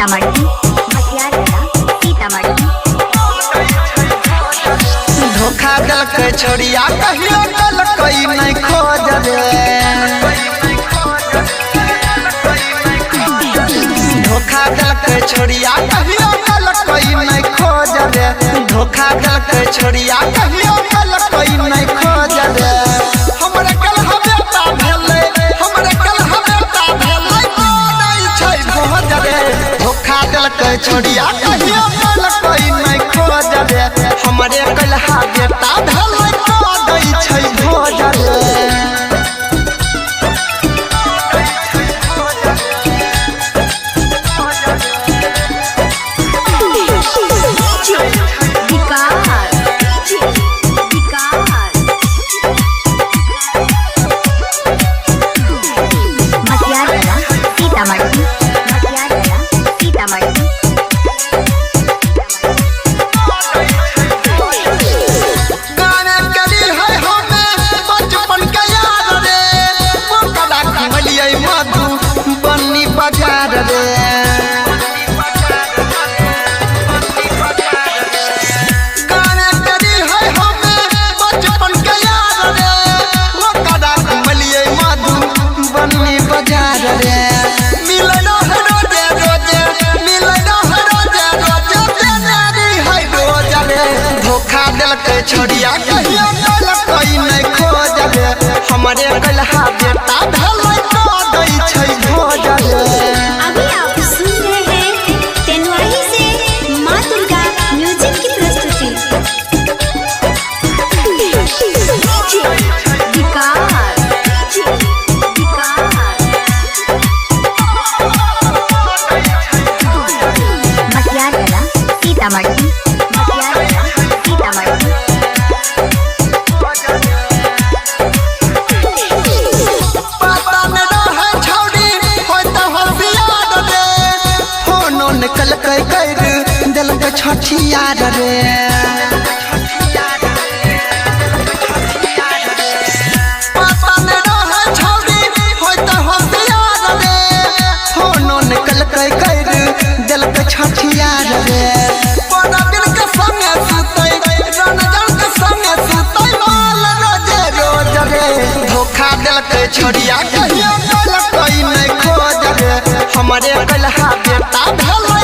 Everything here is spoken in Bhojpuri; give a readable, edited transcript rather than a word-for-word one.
सीतामढ़ी मटियारा सीतामढ़ी। धोखा दिलकै छोड़िया कहियो दिलकै नहीं खोज रे। धोखा दिलकै छोड़िया कहियो दिलकै नहीं खोज रे। धोखा दिलकै छोड़िया कहियो दिलकै नहीं खोज रे। हमरे कलह बेटा भेलै, हमरे कलह बेटा भेलै, नहीं छै भोज रे। धोखा दिलकै छोड़िया कहियो दिलकै नहीं खोज रे। हमरे कलह बेटा भेलै, नहीं छै भोज रे। सीतामढ़ी मटियारा सीतामढ़ी। गाने करी है हमें बचपन के याद रे। मोकला खमलियै मधु बन्नी बाजार रे। गाने करी है हमें बचपन के याद रे। मोकला खमलियै मधु बन्नी बाजार रे। मिलना है रोजे रोजे, मिलना है रोजे रोजे, देनारी है रोज रे। धोखा दिलकै छोड़िया कहियो दिलकै नहीं खोज रे। हमरे कलहा बेटा भेलै, दै छै भोज रे। अभी आप सुन रहे हैं तेनवाही से माँ दुर्गा म्यूजिक की प्रस्तुति। मटियारा सीतामढ़ी मटियारा सीतामढ़ी। पता न रहे छौड़ी होय त होशियार रे। फोनो निकलकै कर दिलकै छठियार रे। पता न रहे छौड़ी होय त होशियार रे। फोनो निकलकै कर दिलकै छठियार रे। परबिन के संगे सुतै, रंजन के संगे सुतै, माल रोजे रोज रे। धोखा दिलकै छोड़िया कहियो दिलकै नहीं खोज रे। हमरे कलहा बेटा भेलै,